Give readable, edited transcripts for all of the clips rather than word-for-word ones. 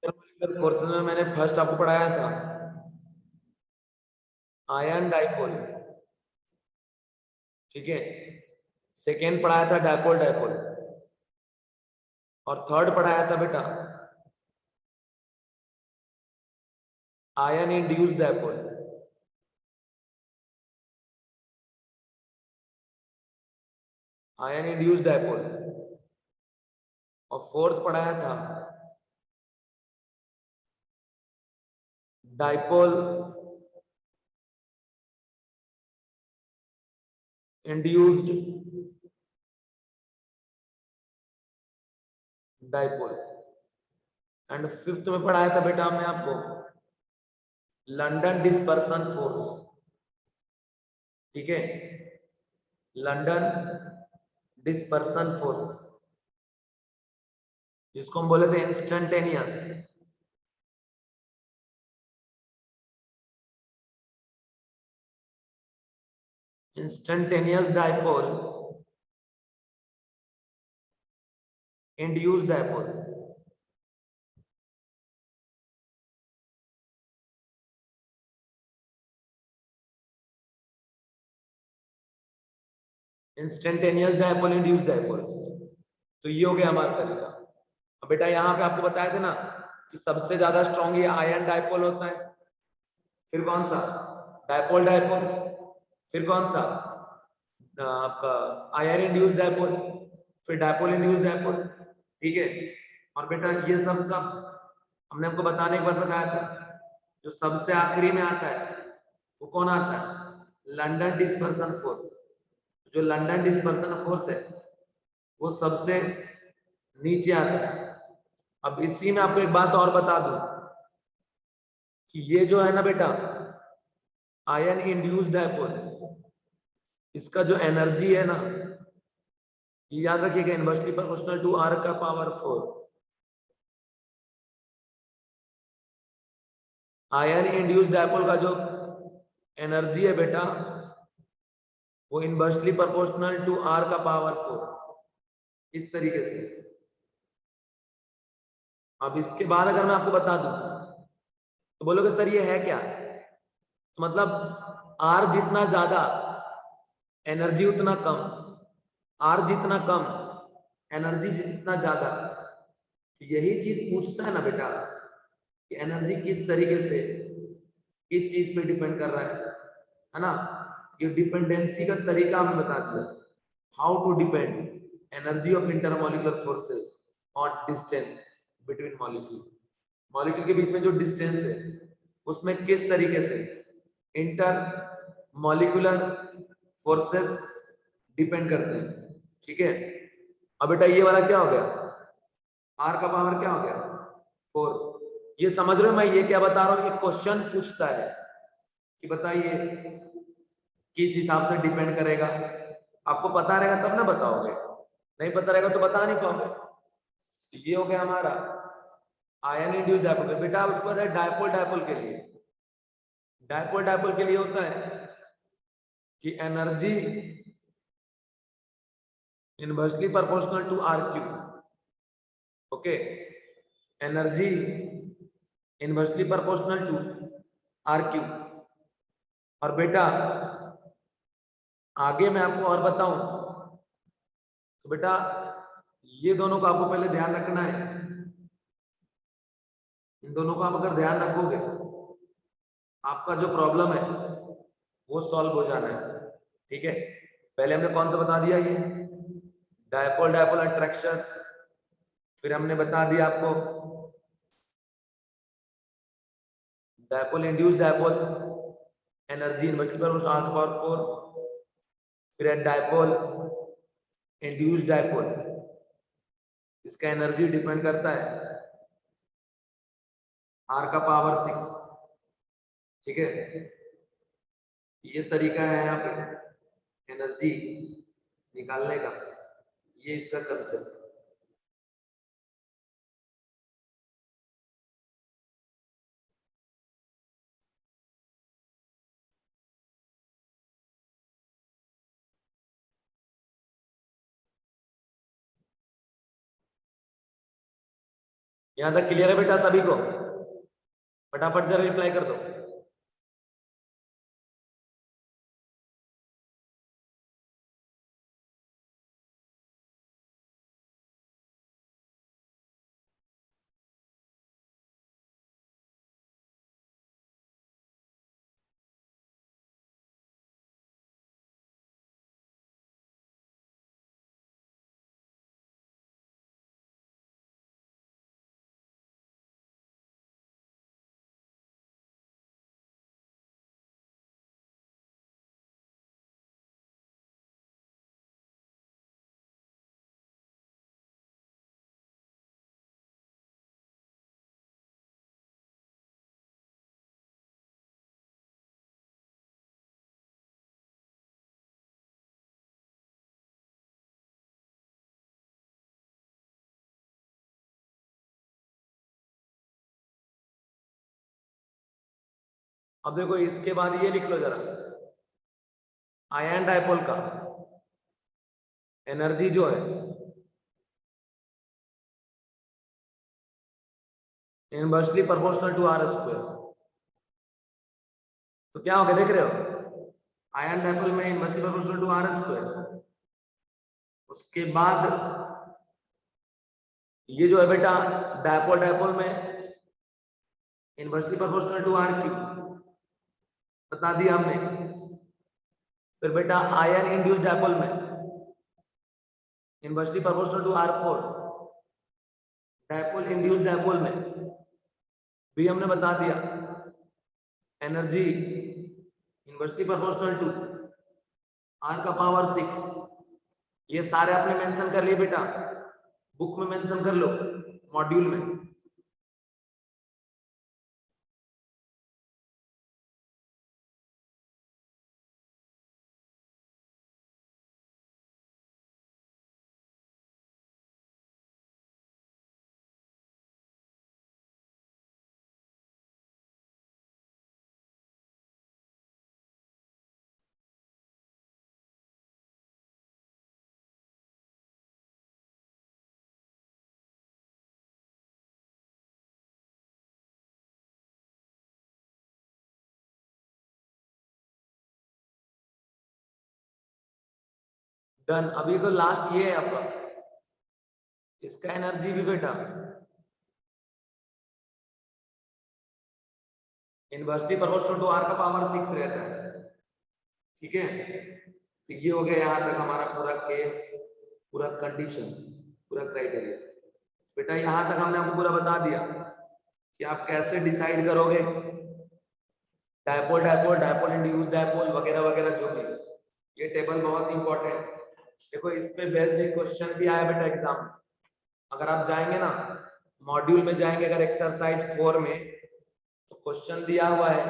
Forces में मैंने first आपको पढ़ाया था आयन डाइपोल, ठीक है। सेकेंड पढ़ाया था डाइपोल डाइपोल, और थर्ड पढ़ाया था बेटा ion induced dipole. Ion induced dipole, और फोर्थ पढ़ाया था dipole induced dipole, and fifth में पढ़ाया था बेटा हमने आपको लंदन डिस्पर्सन फोर्स, ठीक है। लंदन डिस्पर्सन फोर्स, जिसको हम बोले थे instantaneous. Instantaneous dipole induced dipole, instantaneous dipole induced dipole. तो ये हो गया हमारा तरीका। अब बेटा यहाँ पे आपको बताया थे ना कि सबसे ज्यादा स्ट्रॉन्ग ये आयन डाइपोल होता है, फिर कौन सा डाइपोल डाइपोल, फिर कौन सा आपका आयन इंड्यूस्ड डाइपोल, फिर डाइपोल इंड्यूस्ड डाइपोल, ठीक है। और बेटा ये सब हमने आपको बताने के बाद बताया था जो सबसे आखिरी में आता है वो कौन आता है, लंदन डिस्पर्सन फोर्स। जो लंदन डिस्पर्सन फोर्स है वो सबसे नीचे आता है। अब इसी में आपको एक बात और बता दूं कि ये जो है ना बेटा आयन इंड्यूस्ड डाइपोल, इसका जो एनर्जी है ना, ये याद रखिएगा इनवर्सली प्रोपोर्शनल टू आर का पावर 4। आयन इंड्यूस्ड डाइपोल का जो एनर्जी है बेटा वो इनवर्सली प्रोपोर्शनल टू आर का पावर 4, इस तरीके से। अब इसके बाद अगर मैं आपको बता दूं तो बोलोगे सर ये है क्या, तो मतलब आर जितना ज्यादा एनर्जी उतना कम, आर जितना कम एनर्जी जितना ज्यादा। यही चीज पूछता है ना बेटा कि एनर्जी किस तरीके से किस चीज पे डिपेंड कर रहा है ना। ये डिपेंडेंसी का तरीका हमें बता दिया, how to depend energy of intermolecular forces on distance between molecule. Molecule के बीच में जो डिस्टेंस है उसमें किस तरीके से इंटर मॉलिक्यूलर फोर्सेस डिपेंड करते हैं, ठीक है। अब बेटा ये वाला क्या हो गया, आर का पावर क्या हो गया 4। ये समझ रहे हो मैं ये क्या बता रहा हूं, ये क्वेश्चन पूछता है कि बताइए किस हिसाब से डिपेंड करेगा। आपको पता रहेगा तब ना बताओगे, नहीं पता रहेगा तो बता नहीं पाओगे। तो ये हो गया हमारा आयन इंड्यूस्ड डाइपोल। बेटा उसके बाद है डाइपोल डाइपोल के लिए। डाइपोल डाइपोल के लिए होता है कि energy inversely proportional to R Q, okay. Energy inversely proportional to R Q. और बेटा आगे मैं आपको और बताऊं तो बेटा ये दोनों को आपको पहले ध्यान रखना है। इन दोनों को आप अगर ध्यान रखोगे आपका जो प्रॉब्लम है वो सॉल्व हो जाना है, ठीक है। पहले हमने कौन सा बता दिया, ये डायपोल डायपोल अट्रैक्शन। फिर हमने बता दिया आपको dipole induced dipole energy inversely proportional R power 4। फिर है डायपोल इंड्यूस्ड डायपोल, इसका एनर्जी डिपेंड करता है आर का पावर 6, ठीक है। ये तरीका है यहाँ पे एनर्जी निकालने का, ये इसका कंसेप्ट। यहां तक क्लियर है बेटा सभी को? फटाफट जरा रिप्लाई कर दो। अब देखो इसके बाद ये लिख लो जरा, आयन डायपोल का एनर्जी जो है inversely proportional to R square. तो क्या हो गया देख रहे हो, आयन डायपोल में inversely proportional to R square. उसके बाद ये जो है बेटा डायपोल डायपोल में inversely proportional to R cube बता दिया हमने। फिर बेटा आयन इंड्यूस डायपोल में inversely proportional to R four, dipole induce dipole में भी हमने बता दिया energy inversely proportional to R का पावर 6। ये सारे आपने मेंशन कर लिए बेटा, बुक में मेंशन कर लो, मॉड्यूल में। डन। अभी तो लास्ट ये है आपका, इसका एनर्जी भी बेटा इनवर्सली प्रोपोर्शनल टू आर का पावर 6 रहता है। ठीक है, तो ये हो गया यहां तक हमारा पूरा केस, पूरा कंडीशन, पूरा क्राइटेरिया। बेटा यहां तक हमने आपको पूरा बता दिया कि आप कैसे डिसाइड करोगे dipole dipole dipole induce dipole वगैरह वगैरह जो भी। ये टेबल बहुत इंपॉर्टेंट। देखो इस पे बेस्ड एक क्वेश्चन भी आया बेटा एग्जाम में। अगर आप जाएंगे ना मॉड्यूल में जाएंगे, अगर एक्सरसाइज 4 में तो क्वेश्चन दिया हुआ है,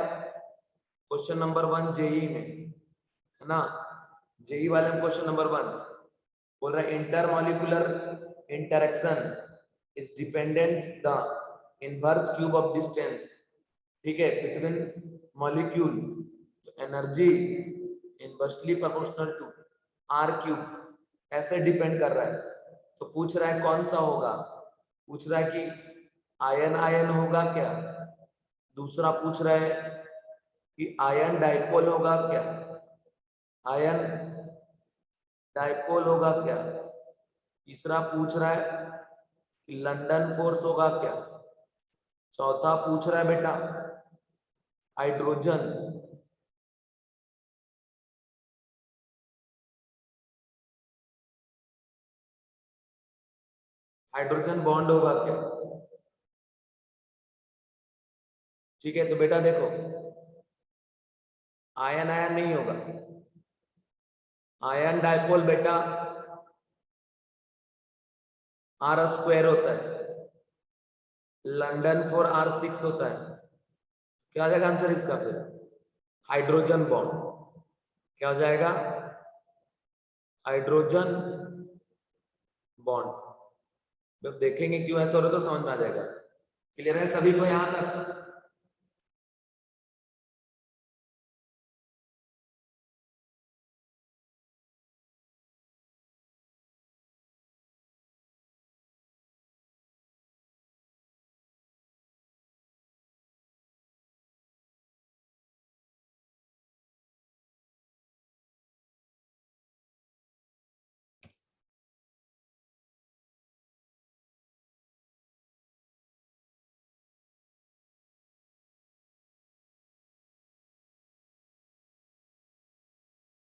क्वेश्चन नंबर 1 जेई में है ना, जेई वाले में क्वेश्चन नंबर 1 बोल रहा है intermolecular interaction is dependent the inverse cube of distance. ठीक है, between molecule, energy inversely proportional to R cube ऐसे डिपेंड कर रहा है। तो पूछ रहा है कौन सा होगा, पूछ रहा है कि आयन आयन होगा क्या, दूसरा पूछ रहा है कि आयन डाइपोल होगा क्या, आयन डाइपोल होगा क्या, तीसरा पूछ रहा है कि लंदन फोर्स होगा क्या, चौथा पूछ रहा है बेटा हाइड्रोजन हाइड्रोजन बॉन्ड होगा क्या। ठीक है, तो बेटा देखो आयन आयन नहीं होगा, आयन डाइपोल बेटा आर स्क्वायर होता है, लंदन फोर आर 6 होता है। क्या हो जाएगा आंसर इसका फिर, हाइड्रोजन बॉन्ड। क्या हो जाएगा, हाइड्रोजन बॉन्ड। जब देखेंगे क्यों ऐसा हो रहा है तो समझ में आ जाएगा। क्लियर है सभी को यहां तक?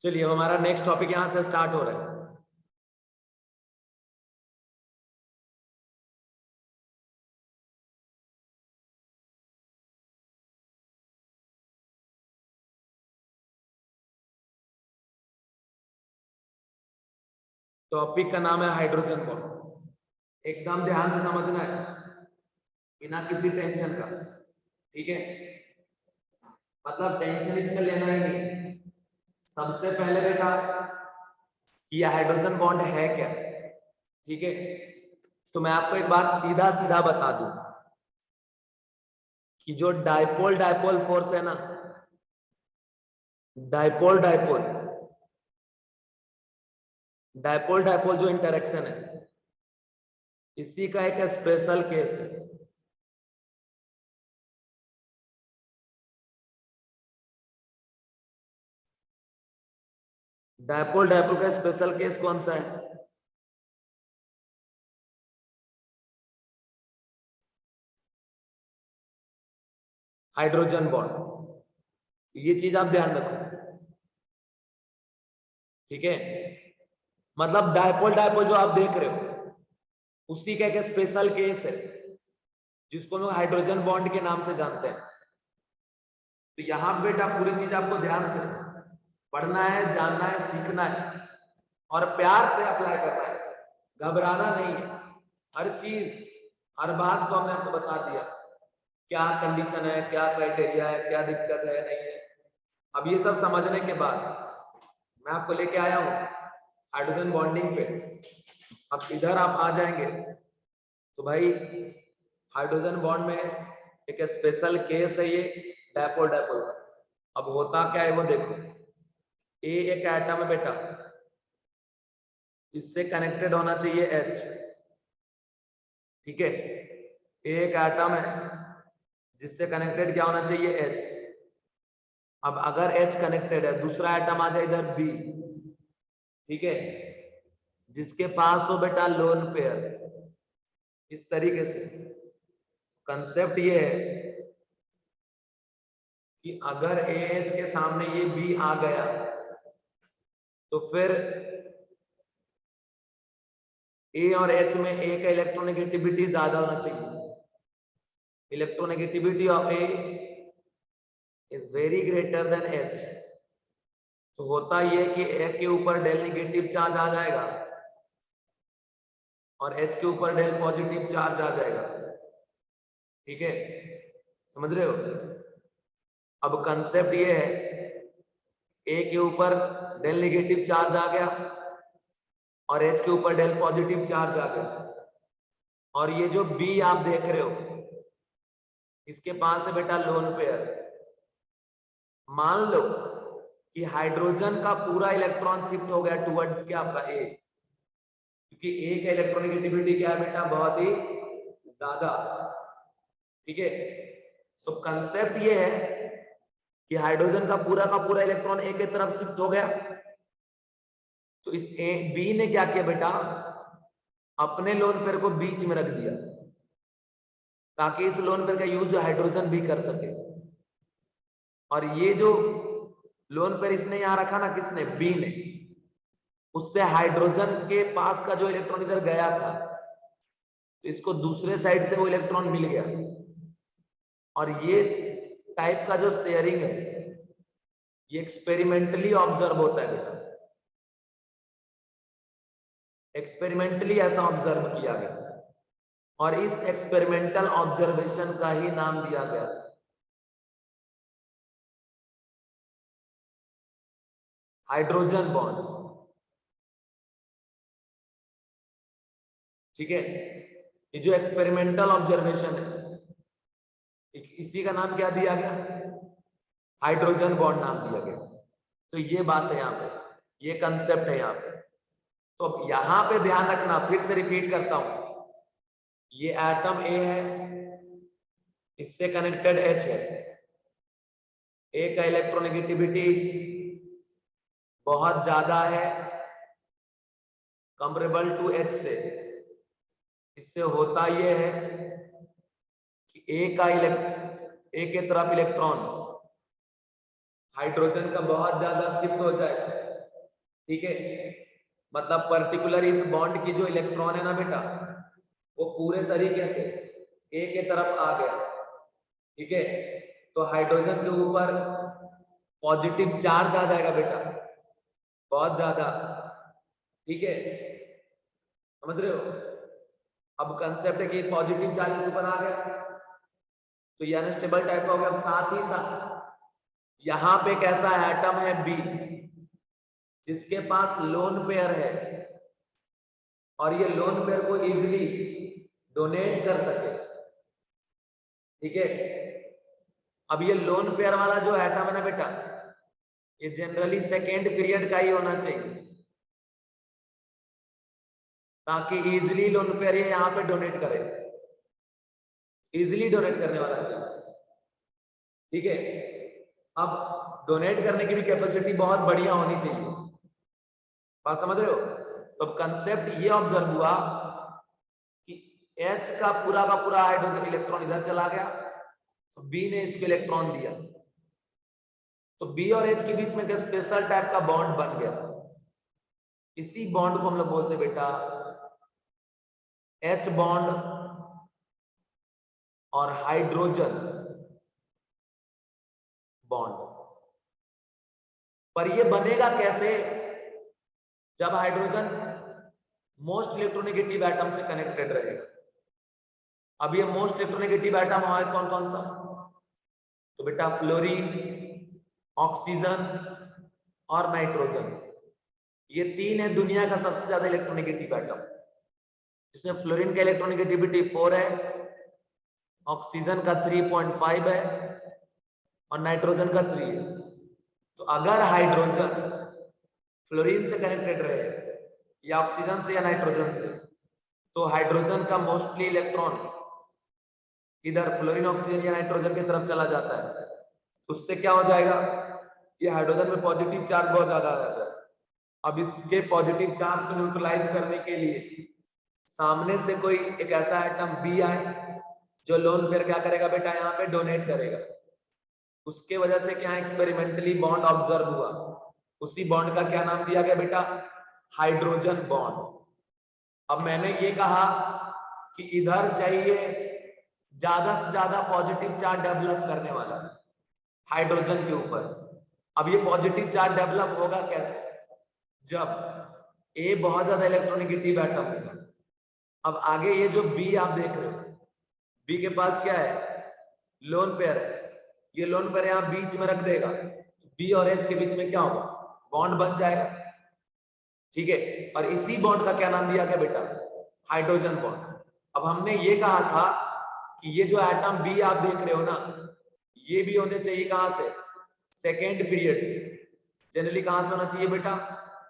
चलिए अब हमारा नेक्स्ट टॉपिक यहां से स्टार्ट हो रहा है। टॉपिक का नाम है हाइड्रोजन बॉन्ड। एकदम ध्यान से समझना है, बिना किसी टेंशन का, ठीक है? मतलब टेंशन इसमें लेना ही नहीं। सबसे पहले बेटा ये हाइड्रोजन बॉन्ड है क्या, ठीक है? तो मैं आपको एक बात सीधा सीधा बता दूं कि जो डाइपोल डाइपोल फोर्स है ना, डाइपोल डाइपोल डाइपोल डाइपोल जो इंटरेक्शन है, इसी का एक स्पेशल केस है। डाइपोल डाइपोल का स्पेशल केस कौन सा है? Hydrogen bond. ये चीज आप ध्यान रखो, ठीक है? मतलब डाइपोल डाइपोल जो आप देख रहे हो, उसी का एक स्पेशल केस है जिसको हम हाइड्रोजन बॉन्ड के नाम से जानते हैं। तो यहां बेटा पूरी चीज आपको ध्यान से पढ़ना है, जानना है, सीखना है और प्यार से अप्लाई करना है, घबराना नहीं है। हर चीज, हर बात को हमने आपको बता दिया, क्या कंडीशन है, क्या क्राइटेरिया है, क्या दिक्कत है, नहीं है। अब ये सब समझने के बाद मैं आपको लेके आया हूं हाइड्रोजन बॉन्डिंग पे। अब इधर आप आ जाएंगे तो भाई हाइड्रोजन बॉन्ड में एक स्पेशल केस है ये डाइपोल डाइपोल का। अब होता क्या है वो देखो। ए एक एटम है बेटा, इससे कनेक्टेड होना चाहिए H, ठीक है? ए एक एटम है जिससे कनेक्टेड क्या होना चाहिए, H। अब अगर H कनेक्टेड है, दूसरा एटम आ जाए इधर B, ठीक है, जिसके पास हो बेटा लोन पेयर। इस तरीके से कंसेप्ट ये है कि अगर AH के सामने ये B आ गया तो फिर A और H में A का इलेक्ट्रोनेगेटिविटी ज्यादा होना चाहिए। Electronegativity of A is very greater than H। तो होता ये कि A के ऊपर डेल नेगेटिव चार्ज आ जाएगा और H के ऊपर डेल पॉजिटिव चार्ज आ जाएगा, ठीक है? समझ रहे हो? अब कंसेप्ट ये है, A के ऊपर डेल नेगेटिव चार्ज आ गया और H के ऊपर डेल पॉजिटिव चार्ज आ गया, और ये जो B आप देख रहे हो इसके पास है बेटा लोन पेयर। मान लो कि हाइड्रोजन का पूरा इलेक्ट्रॉन शिफ्ट हो गया टुवर्ड्स क्या, आपका A, क्योंकि A का इलेक्ट्रोनेगेटिविटी क्या है बेटा, बहुत ही ज्यादा, ठीक है? तो कंसेप्ट ये है कि हाइड्रोजन का पूरा इलेक्ट्रॉन A की तरफ शिफ्ट हो गया। तो इस B ने क्या किया बेटा, अपने लोन पेयर को बीच में रख दिया ताकि इस लोन पेयर का यूज हाइड्रोजन भी कर सके। और ये जो लोन पेयर इसने यहां रखा ना, किसने, B ने, उससे हाइड्रोजन के पास का जो इलेक्ट्रॉन इधर गया था तो इसको दूसरे साइड से वो इलेक्ट्रॉन मिल गया। और ये टाइप का जो शेयरिंग है ये एक्सपेरिमेंटली ऑब्जर्व होता है बेटा, एक्सपेरिमेंटली ऐसा ऑब्जर्व किया गया और इस एक्सपेरिमेंटल ऑब्जर्वेशन का ही नाम दिया गया हाइड्रोजन बॉन्ड, ठीक है? ये जो एक्सपेरिमेंटल ऑब्जर्वेशन है इसी का नाम क्या दिया गया, हाइड्रोजन बॉन्ड नाम दिया गया। तो ये बात है यहाँ पे, ये कंसेप्ट है यहाँ पे। तो अब यहाँ पे ध्यान रखना, फिर से रिपीट करता हूं, ये एटम A है, इससे कनेक्टेड H है। A का इलेक्ट्रोनेगेटिविटी बहुत ज्यादा है कंपेरेबल टू H से। इससे होता यह है कि A के तरफ इलेक्ट्रॉन हाइड्रोजन का बहुत ज्यादा शिफ्ट हो जाएगा ठीक है, मतलब पर्टिकुलर इस बॉन्ड की जो इलेक्ट्रॉन है ना बेटा, वो पूरे तरीके से ए के तरफ आ गया, ठीक है, तो हाइड्रोजन के ऊपर पॉजिटिव चार्ज आ जाएगा बेटा, बहुत ज्यादा, ठीक है, समझ रहे हो। अब कंसेप्ट है कि पॉजिटिव चार्ज ऊपर आ गया तो ये अनस्टेबल टाइप का हो गया। अब साथ ही साथ यहां पे एक ऐसा एटम है बी जिसके पास लोन पेयर है और ये लोन पेयर को इजीली डोनेट कर सके, ठीक है। अब ये लोन पेयर वाला जो एटम है ना बेटा, ये जनरली सेकेंड पीरियड का ही होना चाहिए ताकि इजीली लोन पेयर ये यहां पे डोनेट करे, इजीली डोनेट करने वाला चाहिए, ठीक है। अब डोनेट करने की भी कैपेसिटी बहुत बढ़िया होनी चाहिए, बात समझ रहे हो। तो अब कंसेप्ट ये ऑब्जर्व हुआ कि H का पूरा हाइड्रोजन इलेक्ट्रॉन इधर चला गया तो B ने इसको इलेक्ट्रॉन दिया, तो B और H के बीच में एक स्पेशल टाइप का बॉन्ड बन गया। इसी बॉन्ड को हम लोग बोलते हैं बेटा H बॉन्ड और हाइड्रोजन बॉन्ड। पर ये बनेगा कैसे? जब हाइड्रोजन मोस्ट इलेक्ट्रोनेगेटिव एटम से कनेक्टेड रहेगा। अब ये मोस्ट इलेक्ट्रोनेगेटिव एटम हमारे कौन कौन सा? तो बेटा फ्लोरीन, ऑक्सीजन और नाइट्रोजन, ये तीन है दुनिया का सबसे ज्यादा इलेक्ट्रोनेगेटिव एटम, जिसमें फ्लोरीन का इलेक्ट्रोनेगेटिविटी 4 है, ऑक्सीजन का 3.5 है और नाइट्रोजन का 3 है। तो अगर हाइड्रोजन फ्लोरीन से कनेक्टेड रहे या ऑक्सीजन से या नाइट्रोजन से, तो हाइड्रोजन का मोस्टली इलेक्ट्रॉन इधर फ्लोरीन, ऑक्सीजन या नाइट्रोजन की तरफ चला जाता है। उससे क्या हो जाएगा? ये हाइड्रोजन में पॉजिटिव चार्ज बहुत ज्यादा आ जाता है। अब इसके पॉजिटिव चार्ज को न्यूट्रलाइज करने के लिए सामने से कोई एक ऐसा एटम बी आए जो लोन पेयर क्या करेगा बेटा, यहाँ पे डोनेट करेगा। उसके वजह से क्या एक्सपेरिमेंटली बॉन्ड ऑब्जर्व हुआ, उसी बॉन्ड का क्या नाम दिया गया बेटा? Hydrogen bond. अब मैंने ये कहा कि इधर चाहिए ज्यादा से ज्यादा पॉजिटिव चार्ज डेवलप करने वाला हाइड्रोजन के ऊपर। अब ये पॉजिटिव चार्ज डेवलप होगा कैसे? जब ए बहुत ज्यादा इलेक्ट्रोनेगेटिव एटम होगा। अब आगे ये जो बी आप देख रहे हो, बी के पास क्या है? लोन पेयर है। ये लोन पेयर यहां बीच में रख देगा, बी और एच के बीच में क्या होगा? बॉन्ड बन जाएगा, ठीक है। और इसी बॉन्ड का क्या नाम दिया गया बेटा? Hydrogen bond. अब हमने ये कहा था कि ये जो एटम बी आप देख रहे हो ना, ये भी होने चाहिए कहां से? सेकेंड पीरियड से। जनरली कहां से होना चाहिए बेटा?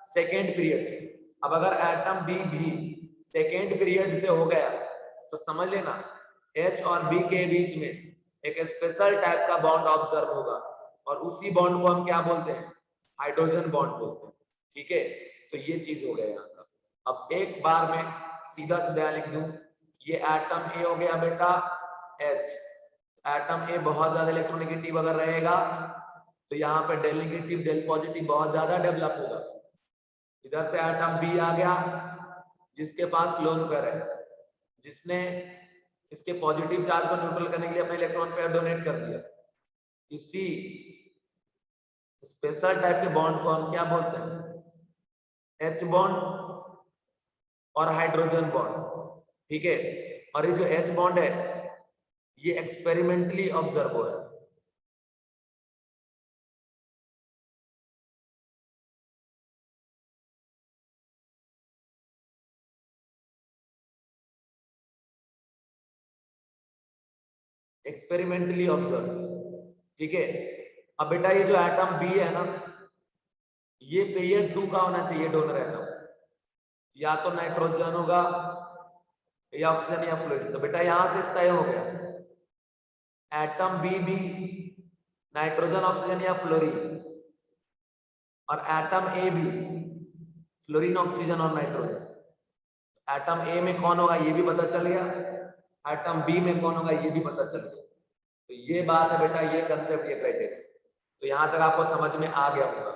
सेकेंड पीरियड से। अब अगर एटम बी भी सेकेंड पीरियड से हो गया तो समझ लेना H और B के बीच में एक स्पेशल टाइप का बॉन्ड ऑब्जर्व होगा और उसी बॉन्ड को हम क्या बोलते हैं? हाइड्रोजन बॉन्ड बोलते हैं, ठीक है। तो ये चीज हो गया यहाँ का। अब एक बार में सीधा सीधा लिख दूं, ये एटम ए हो गया बेटा H। एटम ए बहुत ज्यादा इलेक्ट्रोनेगेटिव अगर रहेगा तो यहाँ पे डेल नेगेटिव डेल पॉजिटिव बहुत ज्यादा डेवलप होगा। इधर से एटम बी आ गया जिसके पास लोन पेयर है, जिसने इसके पॉजिटिव चार्ज को न्यूट्रल करने के लिए अपने इलेक्ट्रॉन पेयर डोनेट कर दिया। इसी स्पेशल टाइप के बॉन्ड को हम क्या बोलते हैं? H बॉन्ड और हाइड्रोजन बॉन्ड, ठीक है। और ये जो H बॉन्ड है ये एक्सपेरिमेंटली ऑब्जर्व हो रहा है। एक्सपेरिमेंटली ऑब्जर्व, ठीक है। अब बेटा ये जो एटम बी है ना, ये पीरियड 2 का होना चाहिए डोनर एटम, या तो नाइट्रोजन होगा या ऑक्सीजन या फ्लोरीन। तो बेटा यहां से तय हो गया एटम बी भी नाइट्रोजन, ऑक्सीजन या फ्लोरीन, और एटम ए भी फ्लोरीन, ऑक्सीजन और नाइट्रोजन। एटम ए में कौन होगा ये भी पता चल गया, एटम बी में कौन होगा ये भी पता चल गया। तो ये बात है बेटा, ये कंसेप्ट, ये क्राइटेरिया। तो यहां तक आपको समझ में आ गया होगा।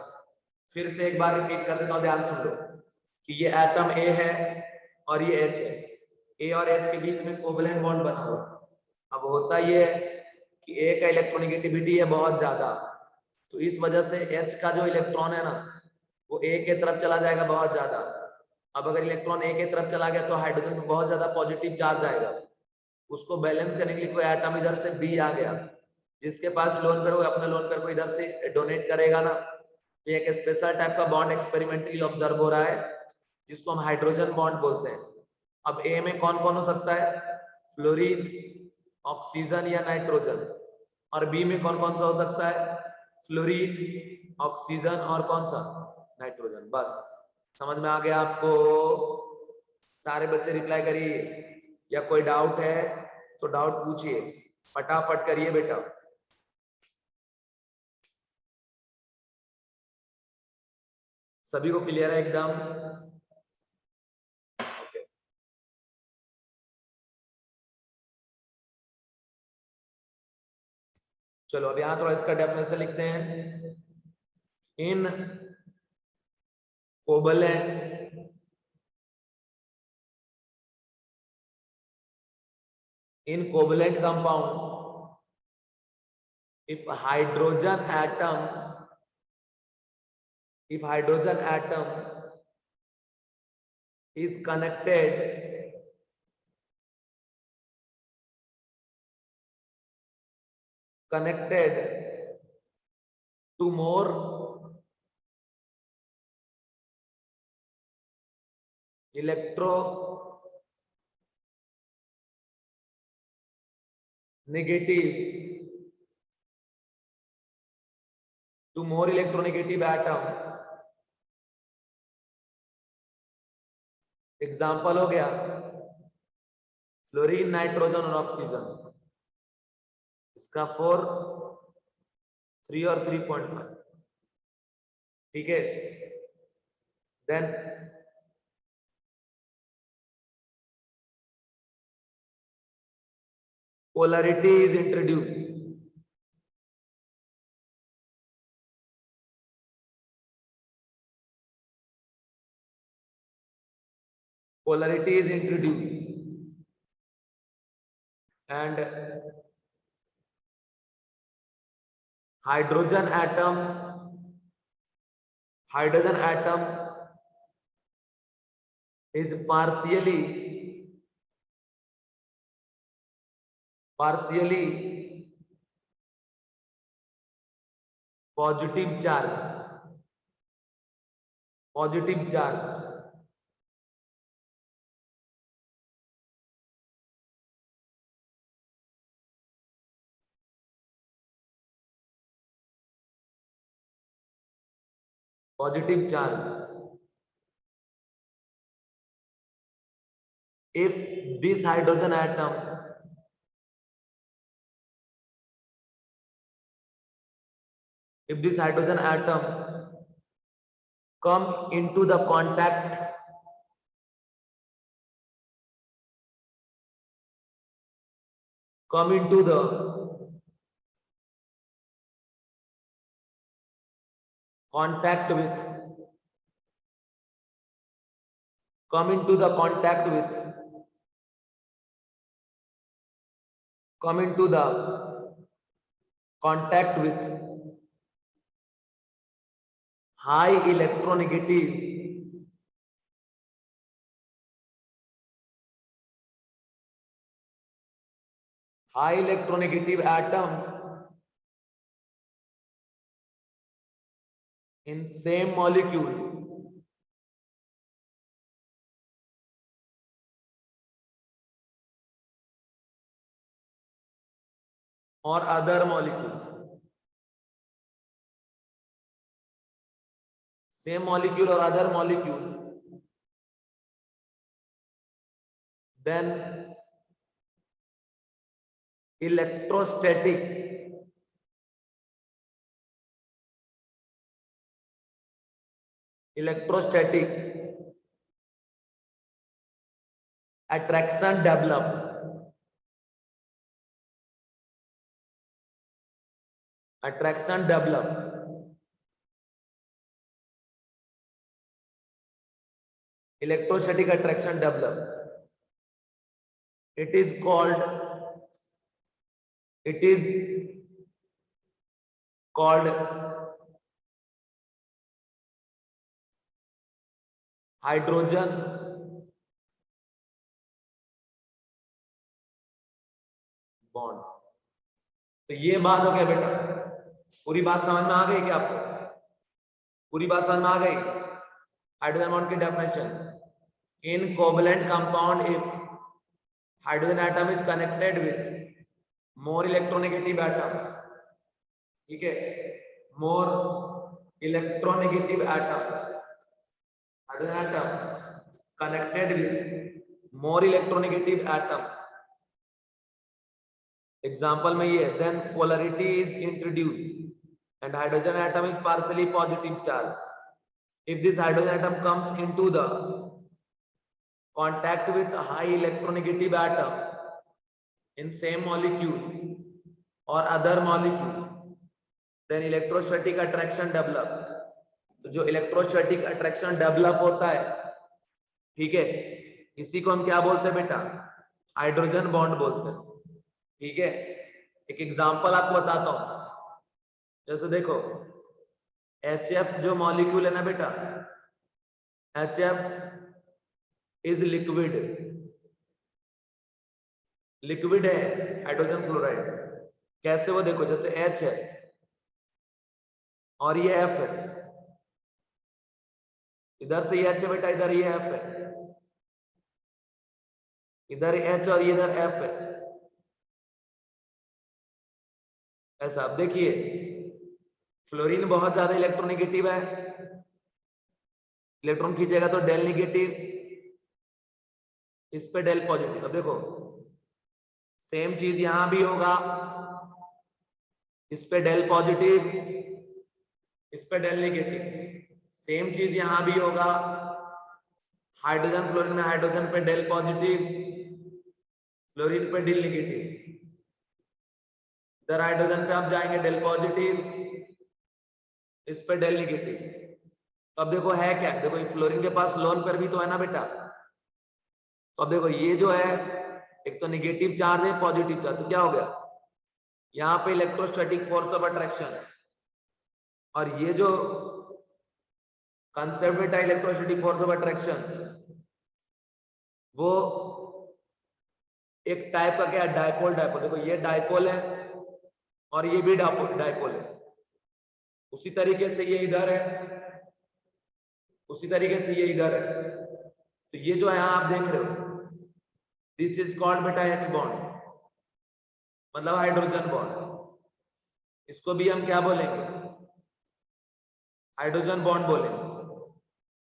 फिर से एक बार रिपीट कर देता हूं, ध्यान सुन लो कि ये एटम ए है और ये एच है, ए और एच के बीच में कोवलेंट बॉन्ड बना हुआ। अब होता ये है कि ए का इलेक्ट्रोनेगेटिविटी है बहुत ज्यादा, तो इस वजह से एच का जो इलेक्ट्रॉन है ना वो ए के तरफ चला जाएगा बहुत ज्यादा। अब अगर इलेक्ट्रॉन ए के तरफ चला गया तो हाइड्रोजन में बहुत ज्यादा पॉजिटिव चार्ज आएगा, उसको बैलेंस करने के लिए कोई एटम इधर से बी आ गया, जिसके पास लोन पेयर हो अपने लोन पेयर को इधर से डोनेट करेगा ना। ये एक स्पेशल टाइप का बॉन्ड एक्सपेरिमेंटली ऑब्जर्व हो रहा है जिसको हम हाइड्रोजन बॉन्ड बोलते हैं। अब ए में कौन कौन हो सकता है, फ्लोरीन, ऑक्सीजन या नाइट्रोजन, और बी में कौन कौन सा हो सकता है, फ्लोरीन, ऑक्सीजन और कौन सा, नाइट्रोजन। बस समझ में आ गया आपको? सारे बच्चे रिप्लाई करिए, या कोई डाउट है तो डाउट पूछिए, फटाफट करिए बेटा। सभी को क्लियर है एकदम? okay. चलो अब यहां थोड़ा इसका डेफिनेशन लिखते हैं। इन covalent compound, if hydrogen atom is connected to more electronegative atom, example हो गया फ्लोरीन, नाइट्रोजन और ऑक्सीजन। इसका 4, 3 और 3.5, ठीक है। Then polarity is introduced. Polarity is introduced and hydrogen atom is partially positive charge, positive charge. If this hydrogen atom come into the contact with come into the contact with come into the contact with high electronegative atom in same molecule or other molecule, same molecule or other molecule, then electrostatic attraction develop electrostatic attraction develop. It is called hydrogen bond. तो ये बात हो गया बेटा, पूरी बात समझ में आ गई क्या आपको? पूरी बात समझ में आ गई? हाइड्रोजन बॉन्ड की definition, in covalent compound if hydrogen atom is connected with more electronegative atom, ठीक है, more electronegative atom, hydrogen atom connected with more electronegative atom, example में ये, then polarity is introduced and hydrogen atom is partially positive charge. If this hydrogen atom comes into the contact with a high electronegative atom in same molecule or other molecule, then electrostatic attraction develop. तो जो electrostatic attraction develop होता है, ठीक है, इसी को हम क्या बोलते हैं बेटा? हाइड्रोजन बॉन्ड बोलते हैं, ठीक है। एक एग्जांपल आपको बताता हूं, जैसे देखो HF जो मॉलिक्यूल है ना बेटा, HF इज लिक्विड, लिक्विड है हाइड्रोजन क्लोराइड। कैसे? वो देखो, जैसे H है और ये F है, इधर से ये H है बेटा, इधर ये F है, इधर H और इधर F है, ऐसा। अब देखिए, फ्लोरीन बहुत ज्यादा इलेक्ट्रोनेगेटिव है, इलेक्ट्रॉन खींचेगा तो डेल नेगेटिव, इस पे डेल पॉजिटिव। अब देखो सेम चीज यहां भी होगा, इस पे डेल पॉजिटिव, इस पे डेल नेगेटिव। सेम चीज यहां भी होगा, हाइड्रोजन फ्लोरीन में हाइड्रोजन पे डेल पॉजिटिव, फ्लोरीन पे डेल नेगेटिव। इधर हाइड्रोजन पे आप जाएंगे डेल पॉजिटिव, इस पे डेल नेगेटिव। तो अब देखो है क्या, देखो ये फ्लोरीन के पास लोन पर भी तो है ना बेटा। तो अब देखो ये जो है, एक तो नेगेटिव चार्ज है, पॉजिटिव चार्ज, तो क्या हो गया, यहाँ पे इलेक्ट्रोस्टैटिक फोर्स ऑफ अट्रैक्शन। और ये जो कंसेप्ट बेटा इलेक्ट्रोस्टैटिक फोर्स ऑफ अट्रैक्शन, वो एक टाइप का क्या, डायपोल। डायपोल देखो, ये डायपोल है और ये भी डायपोल है। उसी तरीके से ये इधर है, उसी तरीके से ये इधर है। तो ये जो है यहां आप देख रहे हो, दिस इज कॉल्ड बेटा H बॉन्ड, मतलब हाइड्रोजन बॉन्ड। इसको भी हम क्या बोलेंगे? हाइड्रोजन बॉन्ड बोलेंगे।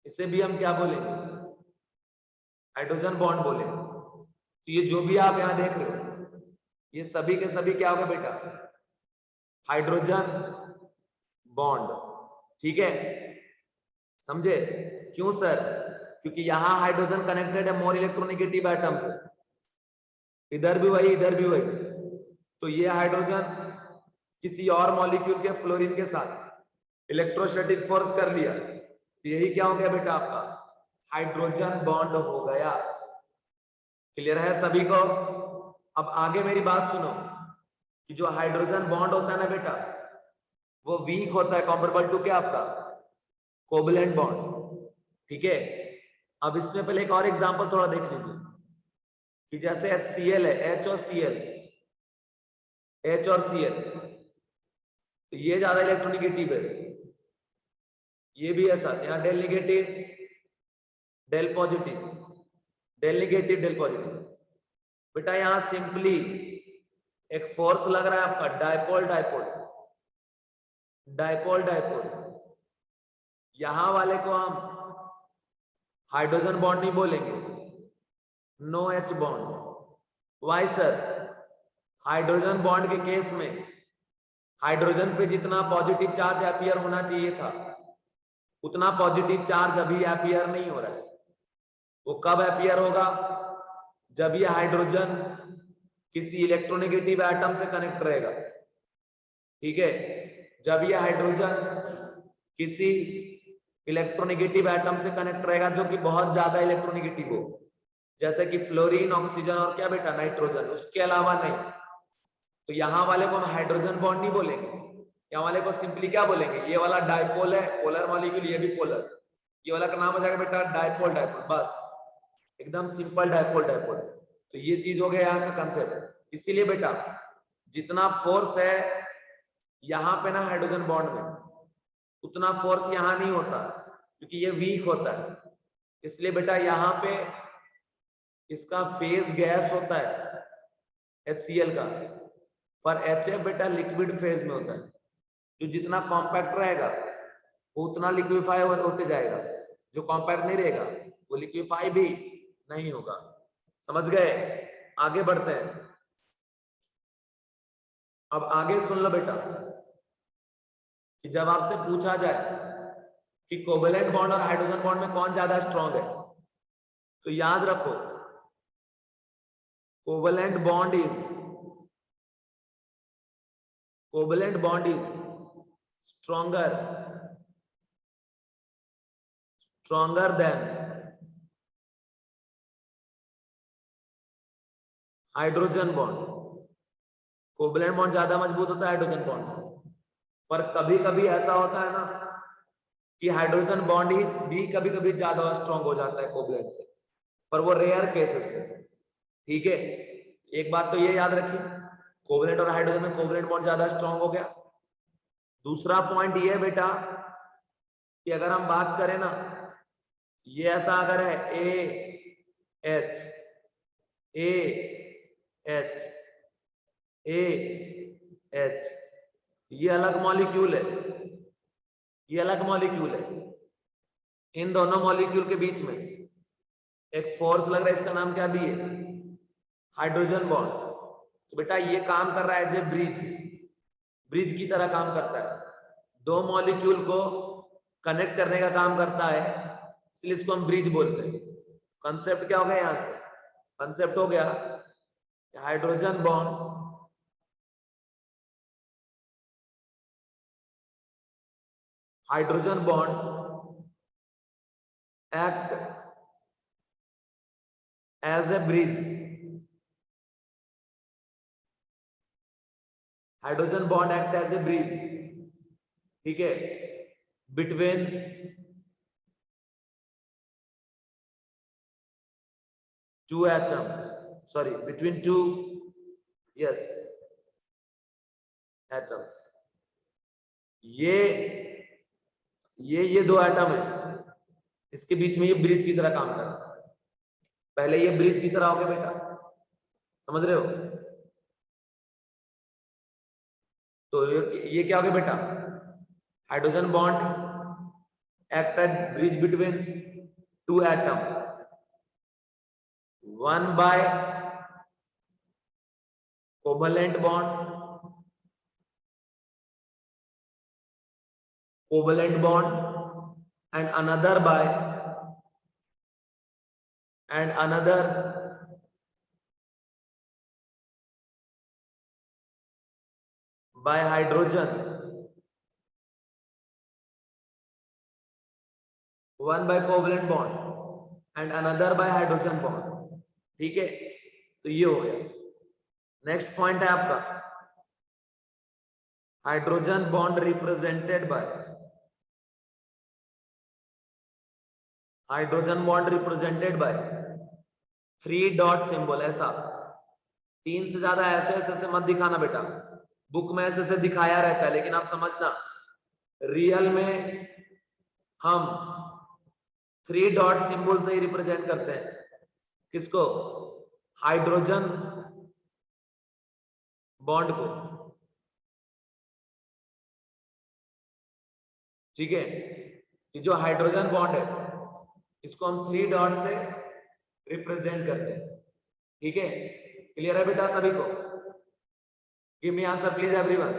इसे भी हम क्या बोलेंगे? हाइड्रोजन बॉन्ड बोलेंगे। तो ये जो भी आप यहां देख रहे हो, ये सभी के सभी क्या होगा बेटा? हाइड्रोजन बॉन्ड, ठीक है, समझे? क्यों सर? क्योंकि यहां हाइड्रोजन कनेक्टेड है मोर इलेक्ट्रोनेगेटिव एटम से, इधर भी वही, इधर भी वही। तो ये हाइड्रोजन किसी और मॉलिक्यूल के फ्लोरीन के साथ इलेक्ट्रोस्टैटिक फोर्स कर लिया, तो यही क्या हो गया बेटा आपका? हाइड्रोजन बॉन्ड हो गया। क्लियर है सभी को? अब आगे मेरी बात सुनो, कि जो हाइड्रोजन बॉन्ड होता है ना बेटा, वो वीक होता है कंपेरेबल टू क्या आपका? कोवैलेंट बॉन्ड, ठीक है। अब इसमें पहले एक और एग्जांपल थोड़ा देख लीजिए, कि जैसे HCl है, H और Cl, H और Cl, तो ये ज्यादा इलेक्ट्रोनेगेटिव है, ये भी ऐसा, यहाँ del negative del positive, del negative del positive. बेटा यहाँ सिंपली एक फोर्स लग रहा है आपका, डायपोल डायपोल डायपोल डायपोल। यहां वाले को हम हाइड्रोजन बॉन्ड नहीं बोलेंगे, no H bond. Why sir? Hydrogen bond के केस में हाइड्रोजन पे जितना पॉजिटिव चार्ज अपीयर होना चाहिए था, उतना पॉजिटिव चार्ज अभी अपीयर नहीं हो रहा है। वो कब अपीयर होगा? जब ये हाइड्रोजन किसी इलेक्ट्रोनेगेटिव एटम से कनेक्ट रहेगा, ठीक है। जब ये हाइड्रोजन किसी इलेक्ट्रोनेगेटिव एटम से कनेक्ट रहेगा जो कि बहुत ज्यादा इलेक्ट्रोनेगेटिव हो, जैसे कि फ्लोरीन, ऑक्सीजन और क्या बेटा नाइट्रोजन, उसके अलावा नहीं। तो यहाँ वाले को हम हाइड्रोजन बॉन्ड नहीं बोलेंगे, यहाँ वाले को सिंपली क्या बोलेंगे, ये वाला डाइपोल है, पोलर मॉलिक्यूल, ये भी पोलर, ये वाला का नाम हो जाएगा बेटा डाइपोल, डाइपोल, बस एकदम सिंपल डाइपोल, डाइपोल। तो ये चीज हो गया यहाँ का कंसेप्ट। इसीलिए बेटा जितना फोर्स है यहाँ पे ना हाइड्रोजन बॉन्ड में, उतना फोर्स यहाँ नहीं होता क्योंकि ये वीक होता है। इसलिए बेटा यहाँ पे इसका फेज गैस होता है HCl का, पर HF बेटा लिक्विड फेज में होता है। जो जितना कॉम्पैक्ट रहेगा वो उतना लिक्विफाई होते जाएगा, जो कॉम्पैक्ट नहीं रहेगा वो लिक्विफाई भी नहीं होगा। समझ गए? आगे बढ़ते हैं। अब आगे सुन लो बेटा कि जब आपसे पूछा जाए कि कोवेलेंट बॉन्ड और हाइड्रोजन बॉन्ड में कौन ज्यादा स्ट्रांग है, तो याद रखो covalent bond is stronger than hydrogen bond. Covalent bond ज्यादा मजबूत होता है हाइड्रोजन बॉन्ड से, पर कभी कभी ऐसा होता है ना कि हाइड्रोजन बॉन्ड ही भी कभी कभी ज्यादा स्ट्रांग हो जाता है कोवेलेंट से, पर वो रेयर केसेस है। ठीक है, एक बात तो ये याद रखिए, कोवेलेंट और हाइड्रोजन में कोवेलेंट बॉन्ड ज्यादा स्ट्रांग हो गया। दूसरा पॉइंट ये है बेटा कि अगर हम बात करें ना, ये ऐसा अगर है AH AH AH, ये अलग मॉलिक्यूल है, ये अलग मॉलिक्यूल है। इन दोनों मॉलिक्यूल के बीच में एक फोर्स लग रहा है, इसका नाम क्या दिए, हाइड्रोजन बॉन्ड। तो बेटा ये काम कर रहा है जो ब्रिज की तरह काम करता है, दो मॉलिक्यूल को कनेक्ट करने का काम करता है, इसलिए इसको हम ब्रिज बोलते हैं। कंसेप्ट क्या हो गया यहां से, कंसेप्ट हो गया hydrogen bond act as a bridge, hydrogen bond act as a bridge, ठीक है, between two atom, sorry, between two, yes, atoms। ये दो एटम है, इसके बीच में ये ब्रिज की तरह काम कर रहा है। पहले ये ब्रिज की तरह हो गया बेटा, समझ रहे हो? तो ये क्या हो गया बेटा, hydrogen bond act as bridge between two atom, one by covalent bond and another by hydrogen, one by covalent bond and another by hydrogen bond। ठीक है, तो ये हो गया। नेक्स्ट पॉइंट है आपका hydrogen bond represented by, hydrogen bond represented by 3 dot symbol. ऐसा 3 से ज्यादा ऐसे ऐसे मत दिखाना बेटा, बुक में ऐसे ऐसे दिखाया रहता है, लेकिन आप समझना रियल में हम 3 डॉट सिंबल से ही रिप्रेजेंट करते हैं। किसको? हाइड्रोजन बॉन्ड को। ठीक है, कि जो हाइड्रोजन बॉन्ड है इसको हम 3 डॉट से रिप्रेजेंट करते हैं। ठीक है, क्लियर है बेटा सभी को? Give me answer please everyone.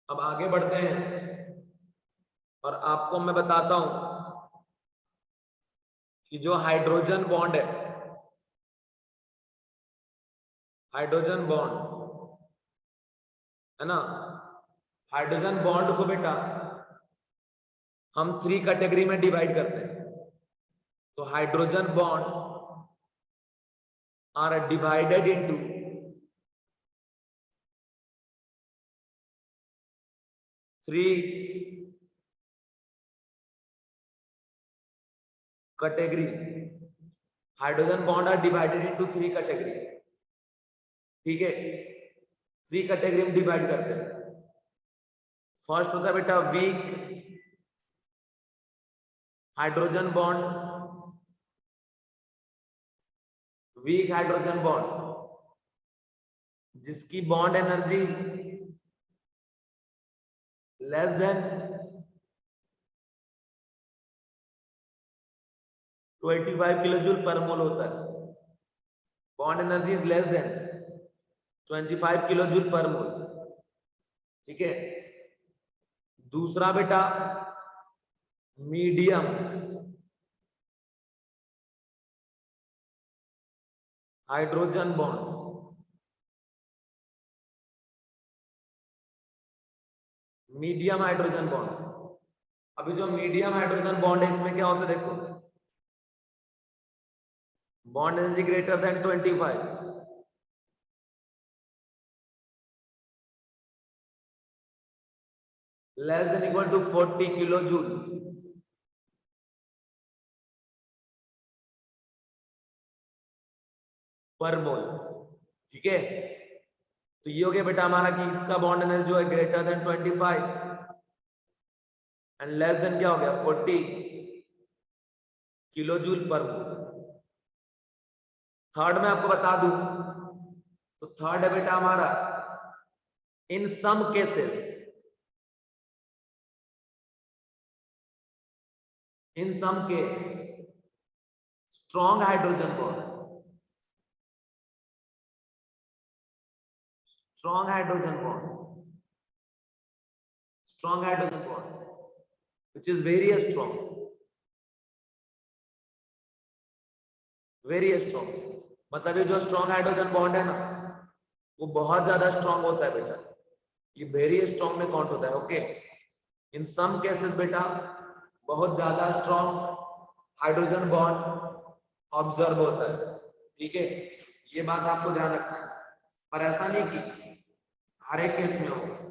अब आगे बढ़ते हैं और आपको मैं बताता हूं कि जो हाइड्रोजन बॉन्ड है, हाइड्रोजन बॉन्ड है ना, हाइड्रोजन बॉन्ड को बेटा हम 3 कैटेगरी में डिवाइड करते हैं। तो hydrogen bond are divided into 3 category. Hydrogen bond are divided into 3 category. ठीक है, 3 कैटेगरी में डिवाइड करते हैं। फर्स्ट होता है बेटा weak hydrogen bond, weak hydrogen bond जिसकी bond energy less than 25 kilojoule per mole होता है। Bond energy is less than 25 kilojoule per mole. ठीक है, दूसरा बेटा medium hydrogen bond, medium hydrogen bond. अभी जो मीडियम हाइड्रोजन बॉन्ड है इसमें क्या होता है देखो, bond energy greater than 25, less than equal to 40 kilojoule per mole. ठीक है, तो ये हो गया बेटा हमारा कि इसका बॉन्ड एनर्जी जो है greater than 25 and less than क्या हो गया 40 किलो जूल पर मोल। थर्ड में आपको बता दूं तो थर्ड है बेटा हमारा in some cases, in some case strong hydrogen bond, strong hydrogen bond, strong hydrogen bond which is very strong, very strong। मतलब ये जो स्ट्रॉन्ग हाइड्रोजन बॉन्ड है ना वो बहुत ज्यादा स्ट्रॉन्ग होता है बेटा, ये वेरी स्ट्रॉन्ग में काउंट होता है। ओके, इन सम केसेस बेटा बहुत ज्यादा स्ट्रॉन्ग हाइड्रोजन बॉन्ड ऑब्जर्व होता है। ठीक है, ये बात आपको ध्यान रखना है, पर ऐसा नहीं कि हर एक केस में होगा।